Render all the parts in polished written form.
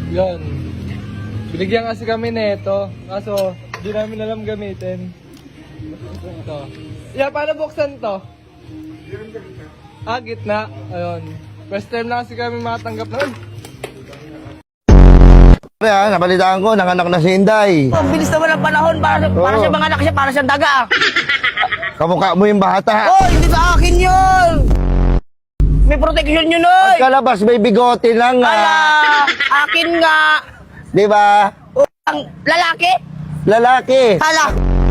Yun. Binigyan kasi kami nito. Kaso, di namin alam gamitin. Ito. Yeah, paano buksan to? Gitna. Ayun. First time na kasi kami makatanggap na. Kaya, nabalitaan ko, nanganak na si Inday. Ang bilis naman ang panahon para sa mga anak siya, para sa daga. Kamukha mo yung bata. Oh, hindi sa akin yun. May protection yun, oy. Kalabas, may bigote lang nga. Ala, akin nga. Di ba? Ang lalaki? Lalaki. Hala,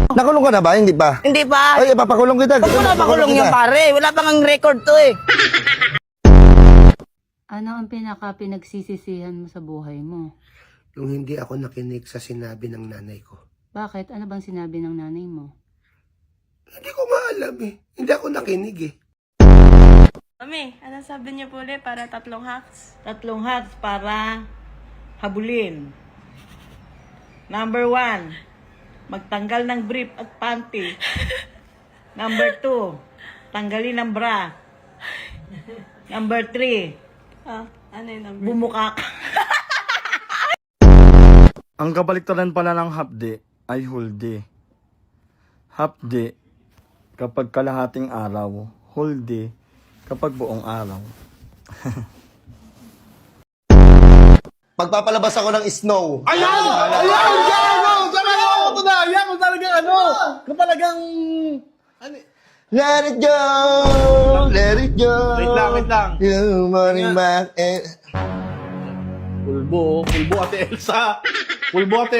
Nakulong ka na ba? Hindi pa? hindi pa. Ay, ipapakulong kita. Huwag mo na pakulong kita. yan, pare. Wala pang ang record to eh. Ano ang pinaka-pinagsisisihan mo sa buhay mo? Yung hindi ako nakinig sa sinabi ng nanay ko. Bakit? Ano bang sinabi ng nanay mo? Hindi ko maalam eh. Hindi ako nakinig eh. Mami, ano sabi niyo po ulit para 3 hacks? 3 hacks para habulin. Number 1, magtanggal ng brief at panty. Number 2, tanggalin ng bra. Number 3, Ano yung number? bumukak. Ang kabaliktaran pala ng hapde ay hulde. Hapde kapag kalahating araw, hulde kapag buong araw. Pagpapalabas ako ng snow. Ayan! Kung talagang ano? Kung talagang... Let it go! Let it go! Wait lang. You morning back and... Pulbo Ate Elsa. Pulbo Ate...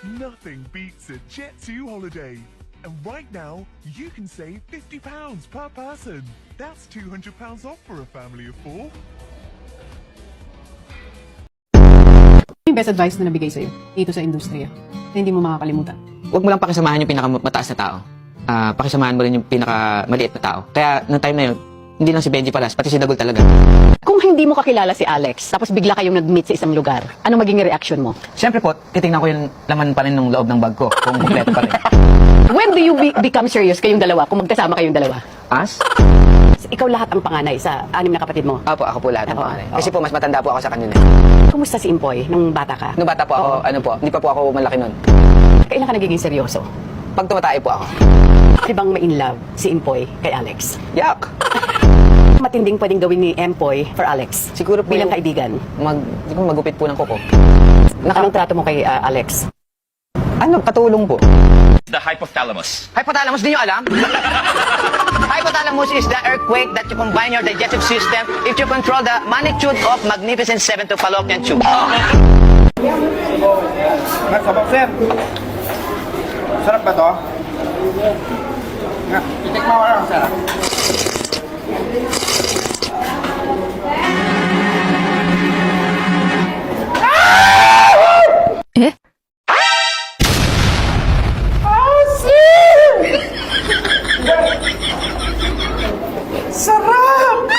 Nothing beats a Jet2 holiday. And right now, you can save £50 per person. That's £200 off for a family of 4. Yung best advice na nabigay sa'yo dito sa industriya na hindi mo makakalimutan? Huwag mo lang pakisamahan yung pinakamataas na tao. Pakisamahan mo rin yung pinakamaliit na tao. Kaya, noong time na yun, hindi lang si Benji Palas, pati si Dagol talaga. Kung hindi mo kakilala si Alex, tapos bigla kayong nag-meet sa isang lugar, ano magiging reaction mo? Siyempre po, titingnan ko yung laman pa rin ng loob ng bag ko, kung kompleto pa rin. When do you become serious kayong dalawa, kung magkasama kayong dalawa? As? Ikaw lahat ang panganay sa 6 na kapatid mo. Ako po lahat ng Oo. pangalan. Kasi po, mas matanda po ako sa kanila. Kumusta si Impoy nung bata ka? Nung bata po ako, hindi pa po ako malaki nun. Kailan ka nagiging seryoso? Pag tumatay po ako. Di bang ma-in love si Impoy kay Alex? Yak! Matinding pwedeng gawin ni Empoy for Alex? Siguro po Bilang yung- kaibigan. Siguro magupit po ng kuko. Anong trato mo kay Alex? Ano? Katulong po. The hypothalamus. Hypothalamus, di nyo alam? Hypothalamus is the earthquake that you combine your digestive system if you control the magnitude of magnificent 7 to fallopian tube. Sabaw, sir. Sarap ba to? Nga, itikma ko lang, sir. Sarap!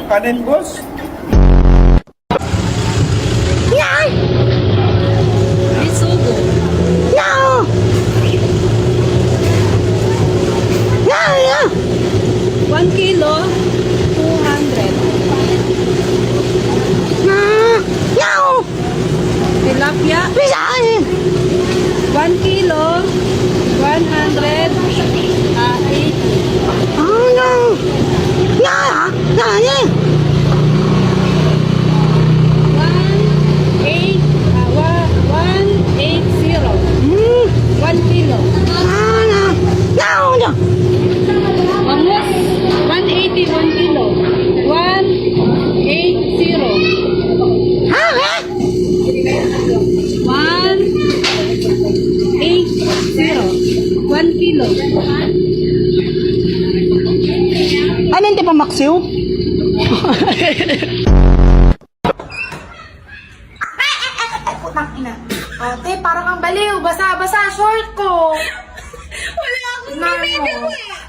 Kanin, boss. Tilapia? 1 kilo, 100. Anong di pa maksiw? Ate, parang ang baliw. Basa-basa short ko. Wala akong video eh.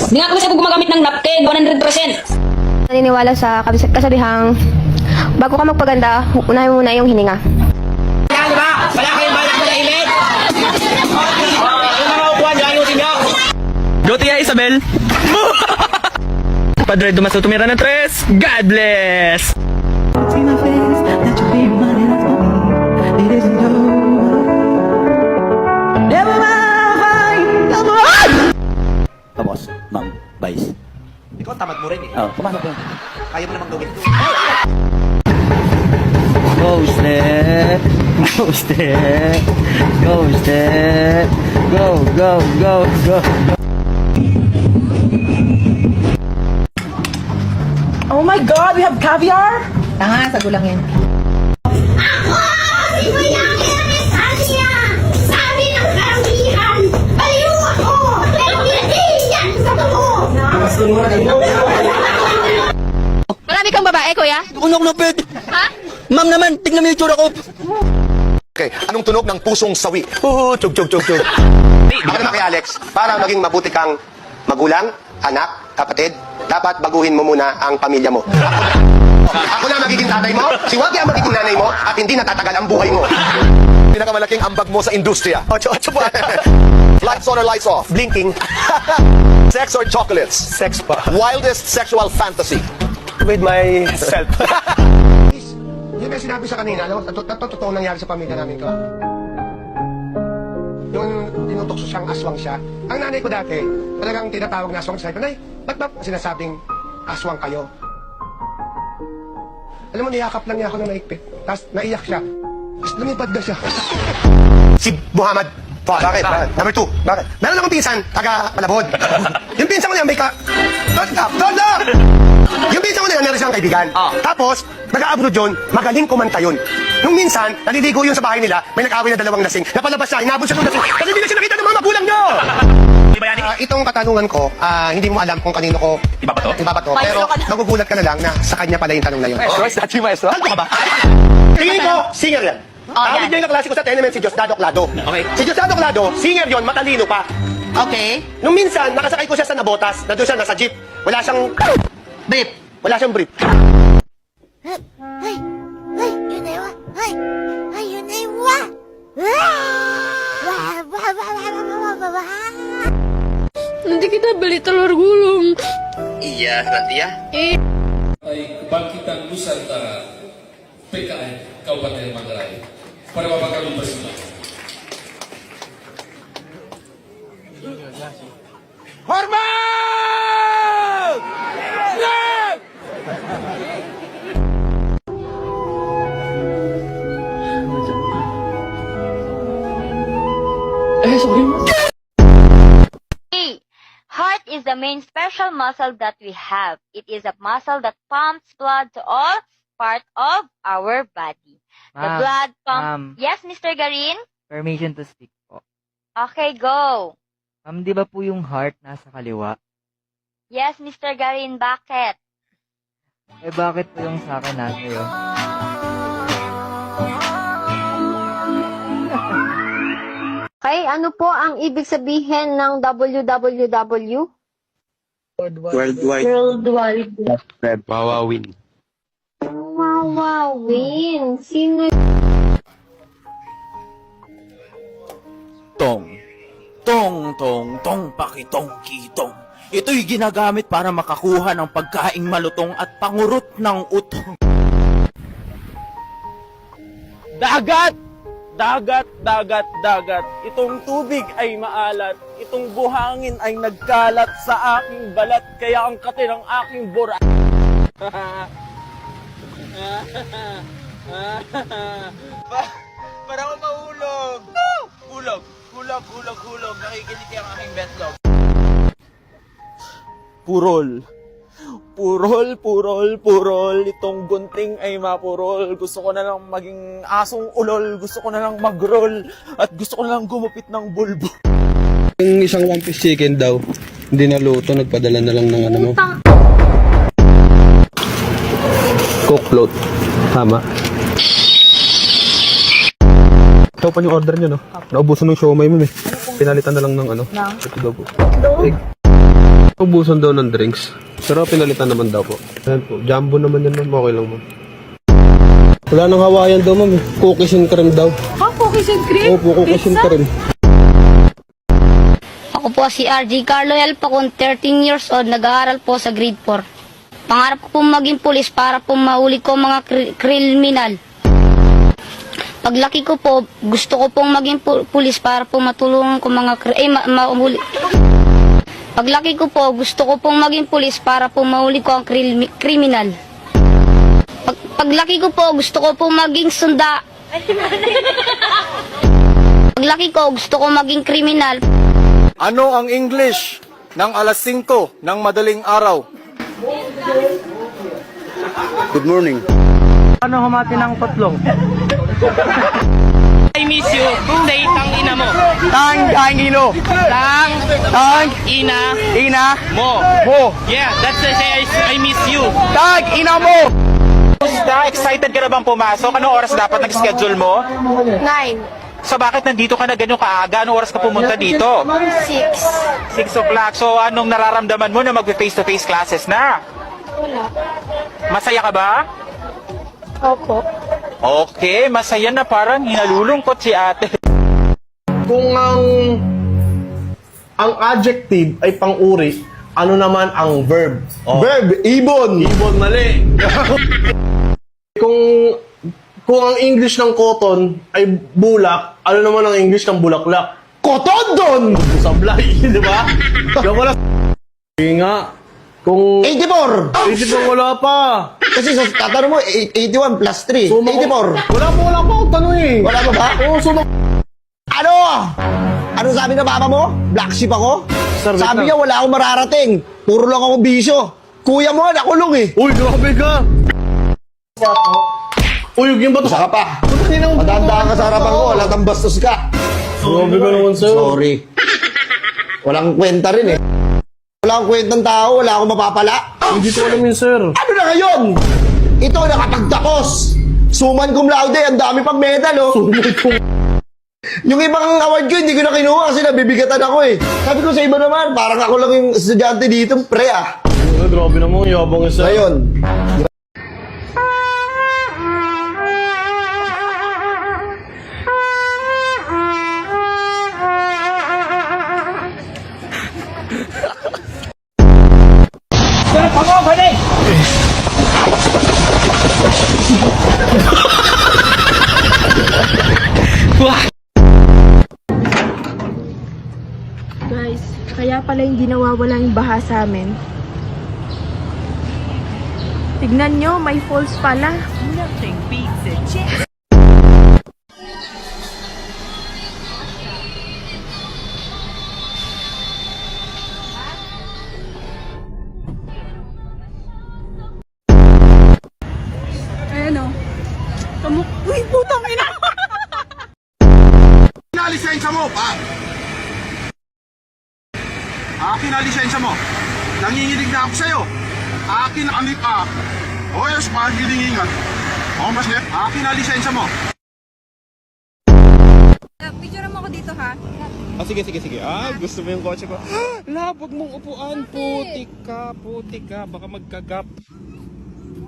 Di nga kasi ako gumagamit ng napkin, 100%. Naniniwala sa kasabihang, bago ka magpaganda, unahin muna yung hininga. Go Tia Isabel! Padre Dumaso tumira ng 3. God bless! Tapos, ma'am, vice. Ikaw tamad mo rin eh. Oh, pumasok yun. Kaya mo namang gawin. Ghosted. Ghosted. Ghosted. Go, go, go, go. Oh my God, we have caviar? Tanga, sago lang yan. Sabi ng karamihan, baliw ako! Pero hindi yan sa totoo! Marami kang babae, kuya? Unok na pwede. Ha? Ma'am naman, tignan mo yung itsura ko. Okay, anong tunog ng pusong sawi? Chug, chug, chug, chug. Ako naman kay Alex, para maging mabuti kang magulang, anak, kapatid, dapat baguhin mo muna ang pamilya mo. Ako na magiging tatay mo, si Wagi ang magiging nanay mo, at hindi natatagal ang buhay mo. Pinakamalaking ambag mo sa industriya. 8 pa. Lights on or lights off? Blinking. Sex or chocolates? Sex pa. Wildest sexual fantasy? With myself. Yung may sinabi sa kanina, alam mo, totoo nangyari sa pamilya namin to. Yung tinutokso siyang aswang siya. Ang nanay ko dati, talagang tinatawag na aswang sa Nay, ba't ba sinasabing aswang kayo? Alam mo, niyakap lang niya ako na naikpit. Tapos naiyak siya. Tapos lumipad na siya. Si Muhammad. Bakit? Number 2. Bakit? Meron akong pinsan, taga Malabon. Yung pinsan ko na yan, may ka... Don't! Yung pinsan ko na yan, meron siyang kaibigan. Tapos, nag-abroad yun, magaling kumanta yun. Nung minsan, naliligo yun sa bahay nila, may nag-away na 2 lasing. Napalabas siya, hinabol siya ng lasing. Kasi hindi na siya nakita ng mga magulang nyo! Di ba yan? Itong katanungan ko, hindi mo alam kung kanino ko Ibabato? ibabato. Pero magugulat ka na lang na sa kanya pala yung tanong na yun. Maestro, is that you, maestro? Ano ka ba? Tingin ko, singer yan. Tawag niya yung kaklase ko sa tenement si Diosdado Clado. Okay. Si Diosdado Clado, singer yon, matalino pa. Okay. Nung minsan, nakasakay ko siya sa nabotas, nandun siya nasa jeep. Wala siyang... Brief. Wala siyang brief. Nanti kita beli telur gulung. Iya, Rantia. Ay Kebangkitan Nusantara PKN Kabupaten Manggarai. Pada Bapak kami bersama. Hormat! Heart is the main special muscle that we have. It is a muscle that pumps blood to all parts of our body. The blood pumps... Yes, Mr. Garin? Permission to speak po. Okay, go. Ma'am, di ba po yung heart nasa kaliwa? Yes, Mr. Garin, bakit? Eh, bakit po yung sa akin nasa yun? Okay, ano po ang ibig sabihin ng WWW? Worldwide. Wawawin. Wawawin. Sino? Tong, pakitong, kitong. Ito'y ginagamit para makakuha ng pagkaing malutong at pangurot ng utong. Dagat! Dagat, dagat, dagat. Itong tubig ay maalat. Itong buhangin ay nagkalat sa aking balat. Kaya ang kate ng aking burat. Para ako mahulog. Hulog, hulog, hulog, hulog. Nakikinig ang aking betlog. Purol. Purol, purol, purol. Itong gunting ay mapurol. Gusto ko na lang maging asong ulol. Gusto ko na lang mag-roll. At gusto ko na lang gumupit ng bulbo. Yung isang one piece chicken daw, hindi naluto, nagpadala na lang ng ano mo. Cook float. Tama. Ito pa yung order nyo, no? Naubusan ng siomay mo, eh. Pinalitan na lang ng ano. Ito daw po. Ubusan daw ng drinks. Pero pinalitan naman daw po. Ayan po. Jumbo naman yan, ma'am. Okay lang, ma'am. Wala nang Hawaiian daw, ma'am. Cookies and cream daw. Cookies and cream? Opo, cookies and cream. Ako po si RJ Carlo L. Pacon, 13 years old, nag-aaral po sa grade 4. Pangarap ko pong maging pulis para po mahuli ko mga kriminal. Paglaki ko po, gusto ko pong maging pulis para po matulungan ko mga mahuli. Paglaki ko po, gusto ko pong maging pulis para po mahuli ko ang kriminal. Paglaki ko po, gusto ko pong maging Paglaki ko, gusto ko maging kriminal. Ano ang English ng alas 5 ng madaling araw? Good morning. Ano humati ng potlong? I miss you. Say tang ina mo. Tang ino. Tang ina mo. Yeah, that's the say I miss you. Tang ina mo. Excited ka na bang pumasok? Anong oras dapat nag-schedule mo? 9. So bakit nandito ka na ganyan kaaga? Anong oras ka pumunta dito? 6. 6 o'clock. So anong nararamdaman mo na mag-face-to-face classes na? Wala. Masaya ka ba? Opo. Okay, masaya na, parang hinalulungkot si ate. Kung ang adjective ay pang-uri, ano naman ang verb? Verb, ibon. Ibon, mali. Kung ang English ng cotton ay bulak, ano naman ang English ng bulaklak? Cotton! Sablay, di ba? Yung wala. Hindi nga. Kung 84! 84 wala pa. Kasi sa tatanong mo, 81 plus 3. Sumo- 84. Wala pa akong tanong eh. Wala pa ba? Oo, Ano? Ano sabi ng mama mo? Black sheep ako? Sir, wait Sabi lang. niya, wala akong mararating. Puro lang ako bisyo. Kuya mo, nakulong eh. Uy, grabe ka. Uy, yung ba ito? Saka pa. Matandaan ka sa harapan ko, wala kang bastos ka. Grabe ka naman, sir. Sorry. Walang kwenta rin eh. Wala akong kwentang tao, wala akong mapapala. Hindi ko alam yun, sir. Ano na ngayon? Ito, nakapagtapos. Suman cum laude, ang dami pang medal, oh. Yung ibang award ko, hindi ko na kinuha kasi nabibigatan ako eh. Sabi ko sa iba naman, parang ako lang yung estudyante dito, pre ah. Grabe naman, yabang isa. Ngayon, Guys, kaya pala hindi nawawala yung baha sa amin. Tignan nyo, may falls pala. Nothing beats a chick. Ayan o. Uy, putang ina! Lisensya mo, pa! Akin na lisensya mo. Nanginginig na ako sa'yo. Akin na anip ka. O yes, pagilingingan. O mas net, akin na lisensya mo. Picture mo ako dito ha. Sige. Gusto mo yung kotse ko? Labog mong upuan. Putik ka. Baka magkagap.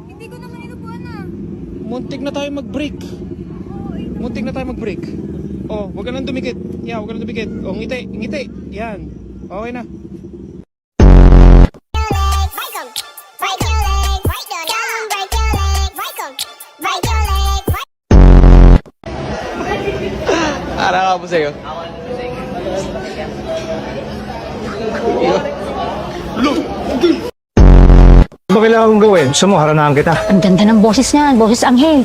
Hindi ko naman inupuan na. Muntik na tayo mag-break. Oh, wag ka nang dumikit. Wag ka nang dumikit. Oh, ngiti. Yan. Okay na. Ara ka po sa'yo. Ano ba kailangan kong gawin? Gusto mo, haranahan kita. Ang ganda ng boses niyan, boses Anghel.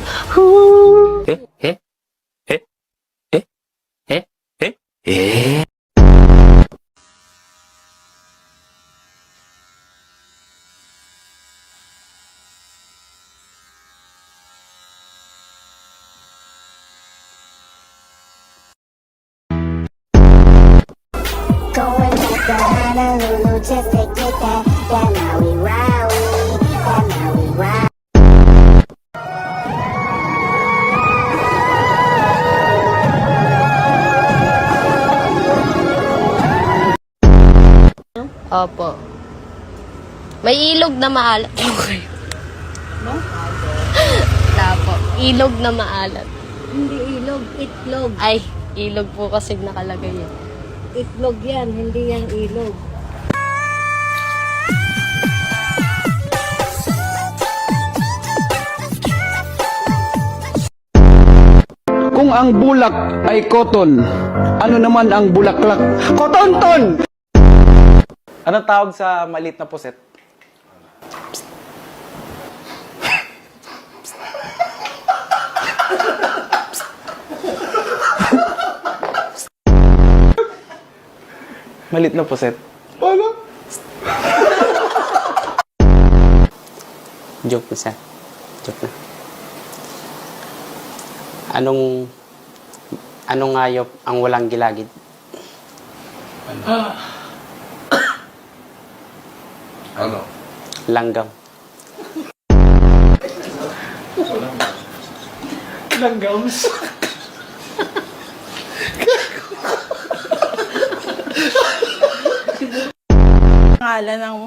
Going back to Honolulu just to get that Maui Wowie, that Maui Wowie. Opo. May ilog na maalat po kayo. Wala po. Ilog na maalat. Hindi ilog, itlog. Ay, ilog po kasi nakalagay yan. Itlog yan, hindi yan ilog. Kung ang bulak ay cotton, ano naman ang bulaklak? Kotonton! Anong tawag sa maliit na puset? Maliit na puset. Joke na, sir. Joke na. Anong hayop ang walang gilagid? Ano? Langgam. Langgams. Pangalan ng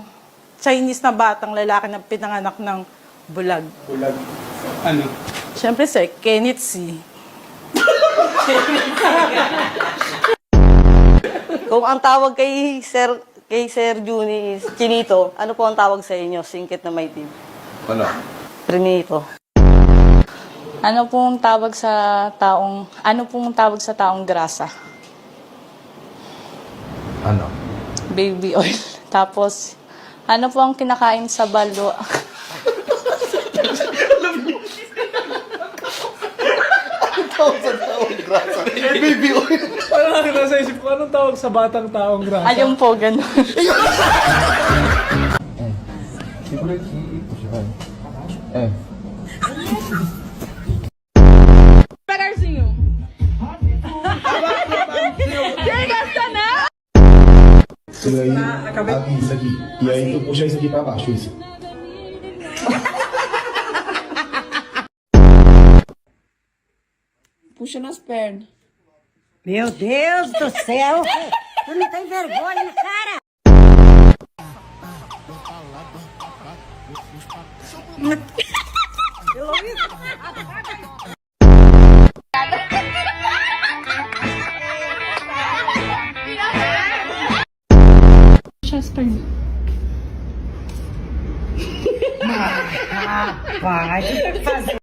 Chinese na batang lalaki na pinanganak ng bulag. Bulag. Ano? Siyempre, sir, Kenneth C. Kung ang tawag kay Sir Juni is Chinito, ano po ang tawag sa inyo? Singkit na may team. Ano? Prinito. Ano pong tawag sa taong grasa? Ano? Baby oil. Tapos, ano po ang kinakain sa baldo? Baby oil. Parang nakita sa isip ko, anong tawag sa batang taong grasa? Ayun po, ganun. Puxa nas pernas. Meu Deus do céu! Tu não tem vergonha na cara? Eu ouvi. Chester. Vai fazer.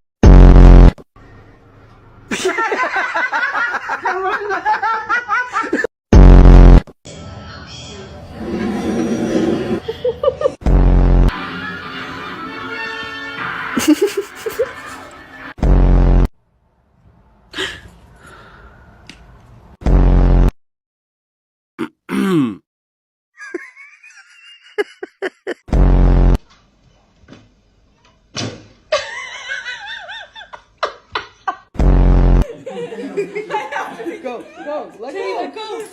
Go, go, let it go.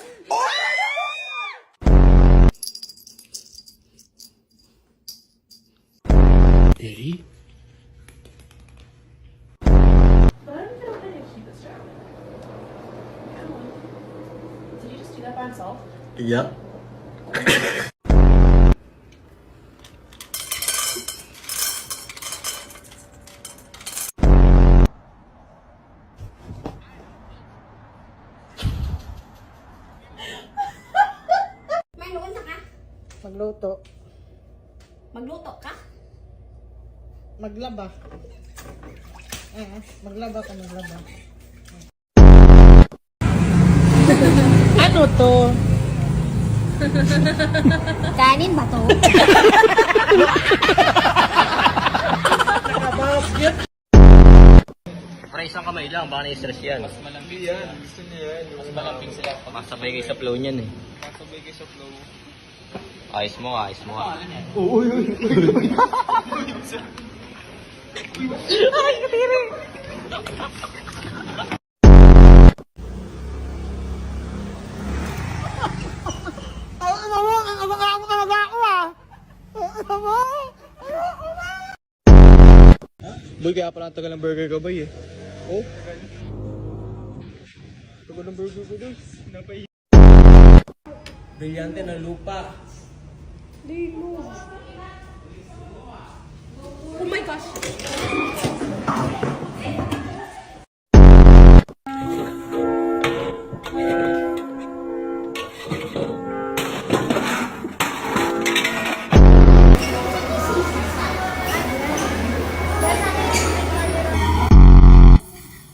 Yeah. Magluto. Magluto ka? Maglaba. Maglaba ka, maglaba. Ano to? Kanin ba to? Pre, isang kamay lang, baka na-stress yan. Mas malambing yan, gusto niya yan. Mas malambing sila. Masabay kayo sa flow niyan eh. Masabay kayo sa flow. Ayos mo, ayos mo. Uy. Ay, katiri! Boy, kaya pala ang tagal ng burger ko, boy eh. Oh? Tagal ng burger ko, boy. Brilyante na lupa. Oh my gosh!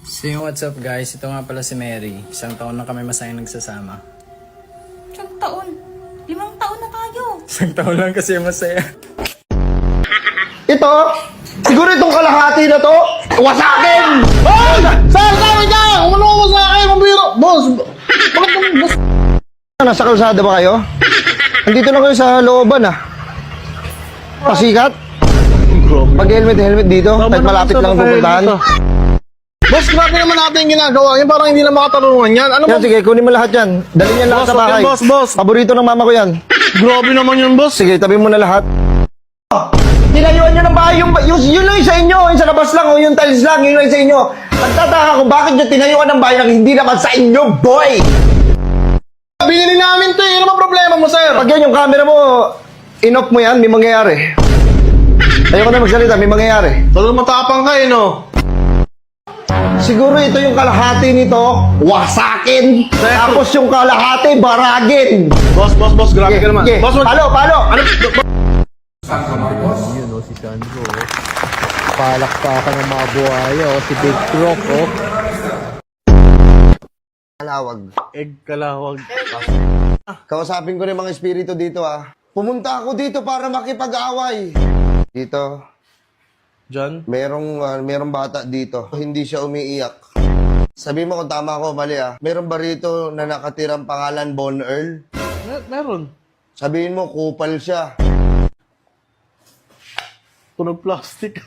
So what's up guys, ito nga pala si Mary. Isang taon na kami masayang nagsasama. Isang taon? 5 taon na tayo! Isang taon lang kasi masaya. Ito, siguro itong kalahati na to, wasakin! Hoy! Sir, tawid ka! Umano ko sa akin, mabiro! Boss! Bakit naman, boss? Nasa kalsada ba kayo? Andito na kayo sa looban, ah. Pasikat? Mag-helmet dito, kahit malapit lang pupuntahan. Boss, grabe naman natin yung ginagawa. Yan parang hindi na makatarungan yan. Ano Yan, sige, kunin mo lahat yan. Dali yan lahat Boss, sa bahay. okay, boss. Paborito ng mama ko yan. Grabe naman yun, boss. Sige, tabi mo na lahat. Tinayuan nyo ng bahay, yun lang yung sa inyo, yung sa labas lang, o yung tiles lang, yun lang yung sa inyo. Nagtataka kung bakit nyo tinayuan ng bahay na hindi naman sa inyo, boy! Binili namin to eh. Ano ba problema mo, sir? Pag yan yung camera mo, in-off mo yan, may mangyayari. Ayoko na magsalita, may mangyayari. Talagang matapang ka eh, no? Siguro ito yung kalahati nito, wasakin. Tapos yung kalahati, baragin. Boss, grabe ka naman. Boss, palo! Ano? Yun o, si Sandro. Palakpakan ng mga buhaya o, si Big Croc o. Kalawag. Egg kalawag. Kausapin ko rin mga espiritu dito, ah. Pumunta ako dito para makipag-away. Dito, John? merong bata dito. Hindi siya umiiyak. Sabi mo kung tama ako, mali ah. Meron ba rito na nakatirang pangalan Bon Earl? Meron. Sabihin mo, kupal siya. Tunog plastic.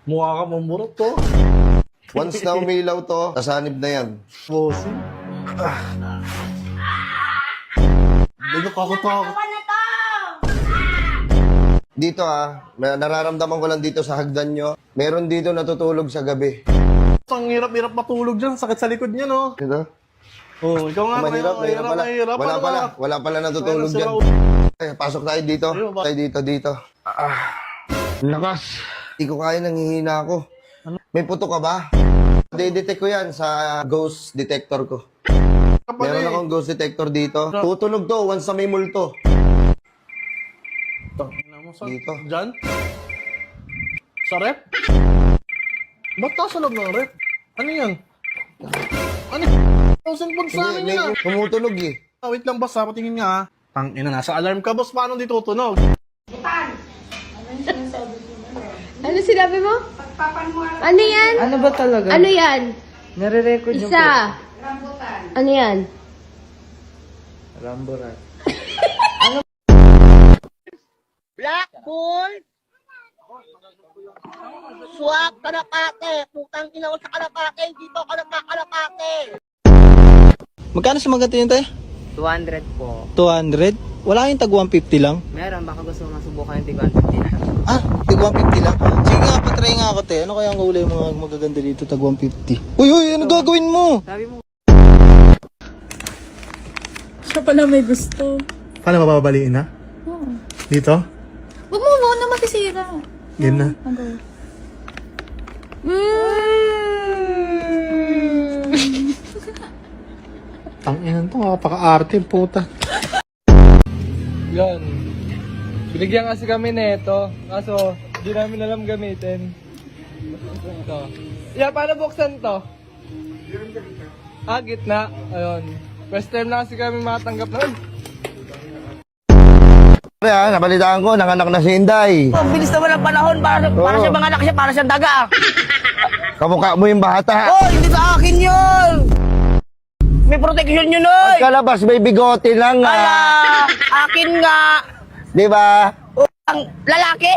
Mukha ka mamurot to. Once na umilaw to, kasanib na yan. Bossy. Medyo kakutakot. Dito ah, nararamdaman ko lang dito sa hagdan nyo. Meron dito natutulog sa gabi. Ang hirap-hirap matulog dyan. Sakit sa likod niya, no? Ito? Oh, ikaw nga. Mahirap pala. Wala pala natutulog dyan. Pasok tayo dito. Dito. Lakas. Hindi ko kaya, nanghihina ako. May puto ka ba? De-detect ko yan sa ghost detector ko. Meron akong ghost detector dito. Tutunog to once na may multo. Dito. Diyan? Sa rep? Ba't ka sa loob ng rep? Ano yan? Ano? 1,000 pounds na May yan. tumutunog eh. Wait lang, boss. Patingin nga, ha? Tangina, nasa alarm ka, boss. Paano di tutunog? Ano sinabi mo? Ano yan? Ano ba talaga? Ano yan? Nare-record niyo po. Isa. Ano yan? Ramborat. Black Bull! Swak kalapate! Putang ina ko sa kalapate! Dito ka nagkakalapate! Magkano sa mga ganito yun, 200 po. 200? Wala yung tag 150 lang? Meron, baka gusto mo masubukan yung 150 na. Ah, tag 150 lang? Sige nga, patry nga ako, te. Ano kaya ang kulay mga magaganda dito, tag 150? Uy, ano gagawin mo? Sabi mo, Siya pala may gusto. Paano mababaliin na? Dito? Huwag mo na makisira. Game na. Tanginan to, kapaka-arte, puta. Yan. Binigyan kasi kami nito. Kaso, di namin alam gamitin. Ito. Yeah, paano buksan to? Gitna. Ayun. First time na kasi kami matanggap na. Kaya, nabalitaan ko, nanganak na si Inday. Ang bilis naman ng panahon. Para siya mga anak siya, para siyang daga. Kamukha mo yung bata. Oh, hindi sa akin yun! May protection yun, oy! Pagkalabas, may bigote lang nga. Ala! Akin nga! Di ba? Ang lalaki?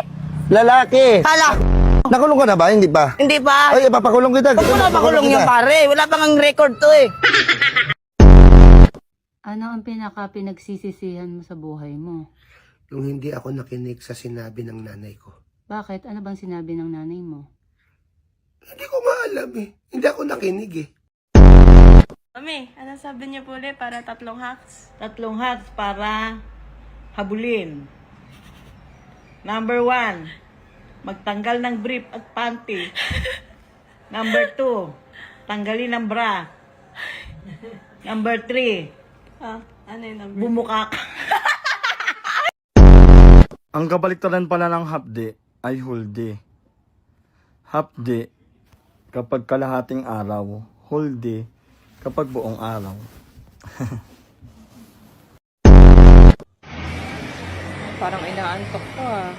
Lalaki. Hala! Nakulong ka na ba? Hindi pa? Hindi pa! Ay, papakulong kita. Huwag mo na makulong yan, pare. Wala pang ang record to eh. Ano ang pinaka-pinagsisisihan mo sa buhay mo? Nung hindi ako nakinig sa sinabi ng nanay ko. Bakit? Ano bang sinabi ng nanay mo? Hindi ko maalam eh. Hindi ako nakinig eh. Mami, ano sabi niyo po ulit para 3 hacks? 3 hacks para habulin. Number 1, magtanggal ng brief at panty. Number 2, tanggalin ang bra. Number 3, Ano yung number? bumuka ka. Ang kabaliktaran pala ng hapde ay hulde. Hapde kapag kalahating araw, hulde kapag buong araw. Parang inaantok ko ah.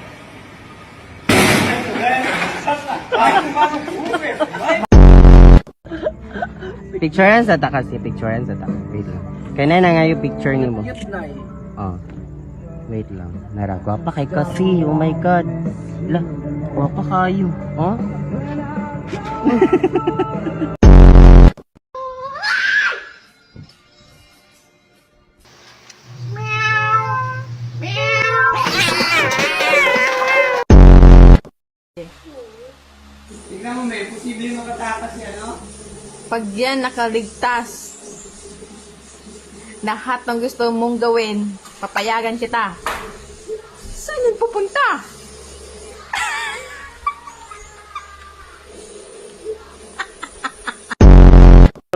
Picturean sa ta kasi, picturean sa ta. Wait lang. Kaya na nga yung picture ni mo. Oh. Wait lang. Naragwa pa kay kasi. Oh my God. Wala. Wapa kayo. Oh? Tingnan mo, may posible makatakas yan, no? Pag yan nakaligtas, lahat ng gusto mong gawin, papayagan kita. Saan yun pupunta?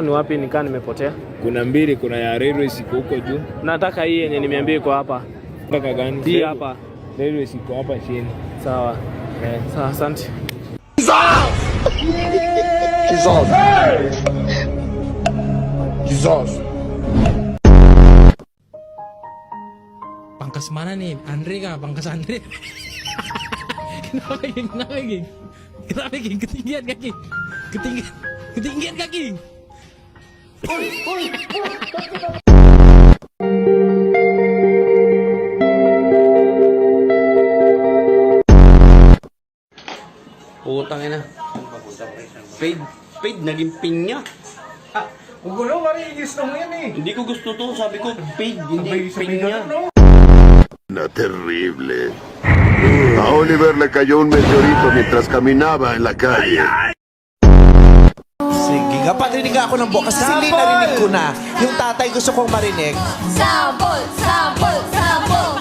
Ni wapi nikaa nimepotea? Kuna mbili, kuna ya railways iko huko juu. Nataka hii yenye nimeambia iko hapa. Mpaka gani? Hii hapa. Railways iko hapa chini. Sawa. Sawa, asante. Pangkas mana nih? Andre kah? Pangkas Andre. Kenapa geng? Kenapa geng? Kenapa geng? Ketinggian kaki. Ketinggian kaki. Putang ina. Paid naging pinya. Gulo, wari, gusto mo yan eh. Hindi ko gusto to, sabi ko paid, hindi pinya. Na terrible. A Oliver le cayó un meteorito mientras caminaba en la calle. Sige nga, parinig ako ng bukas kasi hindi narinig ko na. Yung tatay gusto kong marinig. Sample! Sample! Sample!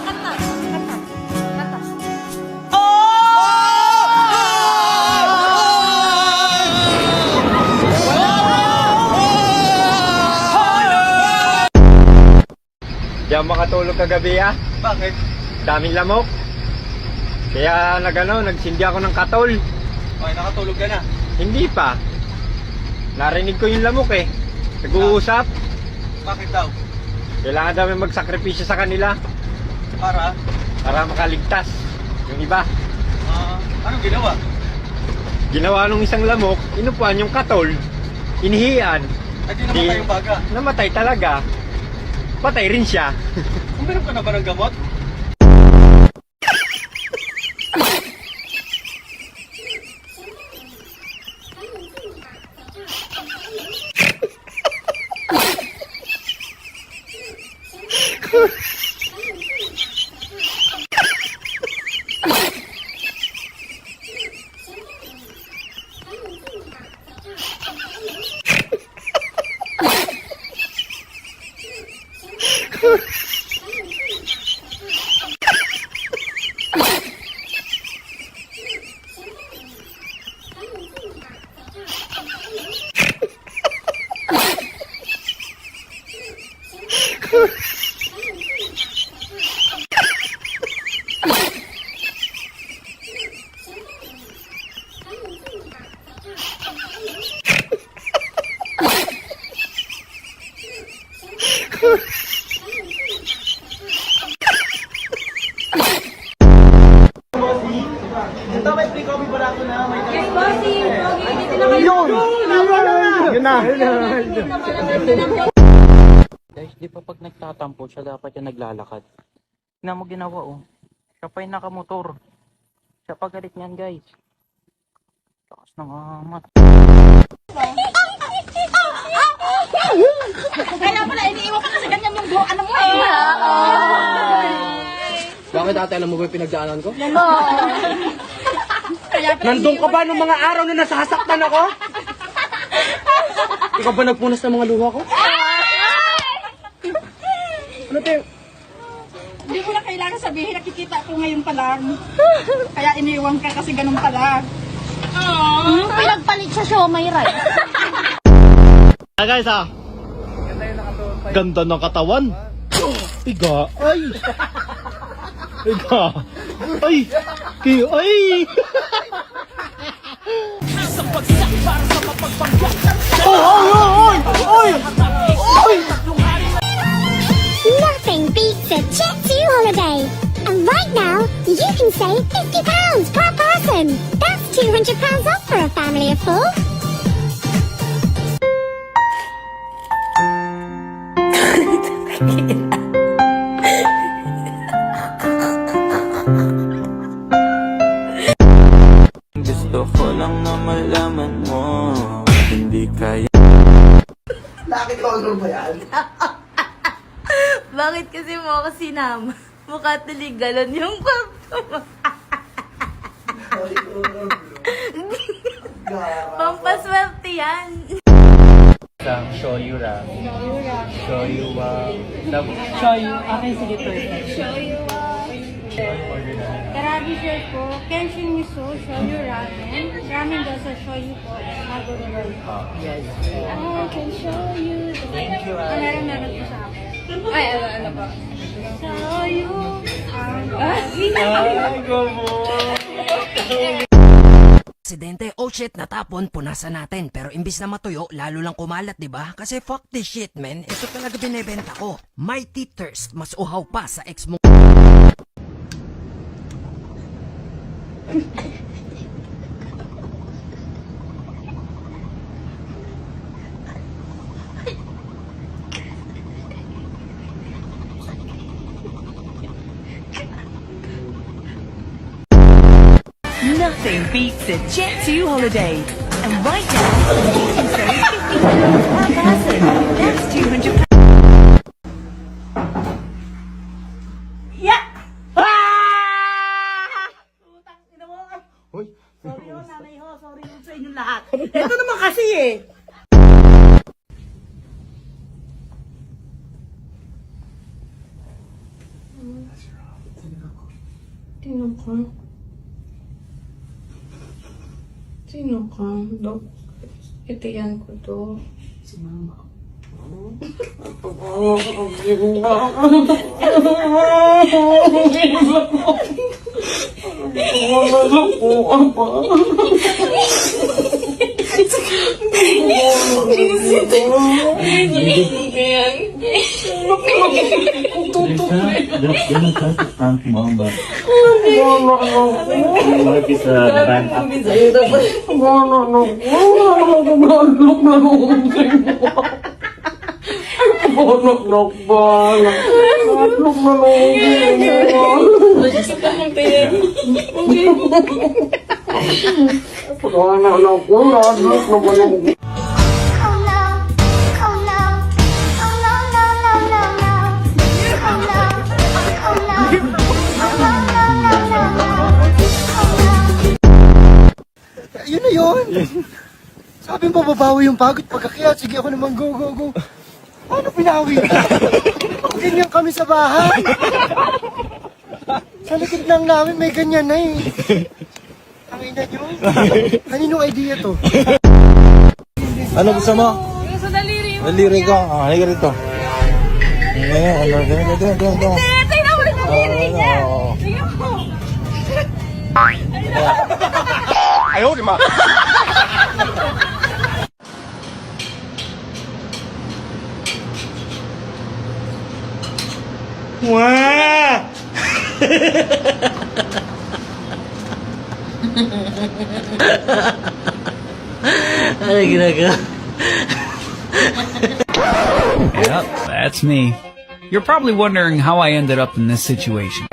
Di ako makatulog kagabi ah. Bakit? Daming lamok. Kaya nagsindi ako ng katol. Okay, nakatulog ka na. Hindi pa. Narinig ko yung lamok eh. Nag-uusap. Bakit daw? Kailangan daw may magsakripisyo sa kanila Para? para makaligtas yung iba. Anong ginawa? Ginawa nung isang lamok, inupuan yung katol, inihian. Ay, di namatay yung baga. Namatay talaga. Patay rin siya. Uminom ka na ba ng gamot? Ito, may free coffee pala ako na. Yes, bossy! Yun na. Guys, di pa pag nagtatampo siya, dapat yung naglalakad. Tingnan mo ginawa oh. Siya pa yung nakamotor. Siya pa galit niyan guys. Takas ng amat. Kaya pala, iniiwan ka kasi ganyan yung buhok. Ano mo eh? Bakit ate, alam mo ba yung pinagdaanan ko? Nandun ka ba nung mga araw na nasasaktan ako? Ikaw ba nagpunas ng mga luha ko? Ano tayo? Hindi mo na kailangan sabihin, nakikita nakita ko ngayon pa lang. Kaya iniwan ka kasi ganun pala. Pinagpalit sa siomay rice. Guys ganda ng katawan. Piga. Ay. Piga. Ay. Ay. Nothing beats a Jet2 holiday. And right now, you can save £50 per person. That's £200 off for a family of 4. Gusto ko lang na malaman mo, hindi kaya. Bakit color ba yan? Bakit kasi mo ako sinama? Mukha tulig galon yung kwarto mo. Pampaswerte yan. Shoyu ra. Shoyu Shoyu. Okay, sige, perfect. Shoyu Karabi sir po, Kenshin miso, shoyu ramen. Ramen dosa shoyu po. Maguro roll po. Yes. I can show you. Thank you, Meron po sa akin. Ay, ano po? Shoyu. Ay, gomo. Aksidente, oh shit, natapon, punasan natin. Pero imbis na matuyo, lalo lang kumalat, di ba? Kasi fuck this shit, man. Ito talaga binebenta ko. Mighty Thirst, mas uhaw pa sa ex mo. Nothing beats a Jet2 holiday. And right now, you can save £50 per person. That's £200. Yeah! Utang ina mo. Sorry ho, nanay ho. Sorry ho sa inyong lahat. Ito naman kasi eh. Sino ka? Sino ka? Dok, itiyan ko to. Si mama. Yun na yun. Sabi mo babawi yung pagod pagkakyat. Sige ako naman, go, go, go. Ano pinawi? Ganyan kami sa bahay. Sa likod lang namin may ganyan na eh. Ang ina nyo. Kaninong idea to? Ano gusto mo? Sa daliri mo. Daliri ko. Halika rito. Tingnan mo rin yung daliri niya. Tingnan mo. Ayaw, di ma. Wah! Ano ginagawa? Yep, that's me. You're probably wondering how I ended up in this situation.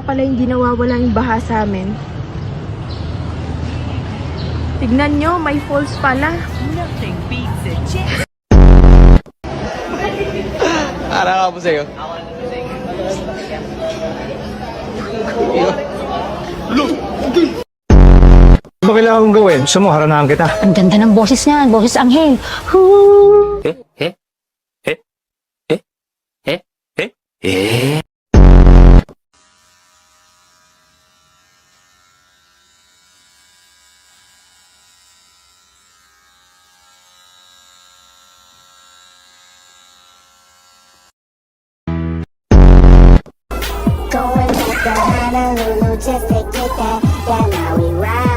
pala hindi nawawala yung baha sa amin. Tignan nyo, may falls pala. Nothing beats a Jet. Para ka po sa'yo. Ano ba kailangan kong gawin? Gusto mo, haranahan kita. Ang ganda ng boses niyan, boses anghel. Going back to Honolulu just to get that. Yeah, now we ride.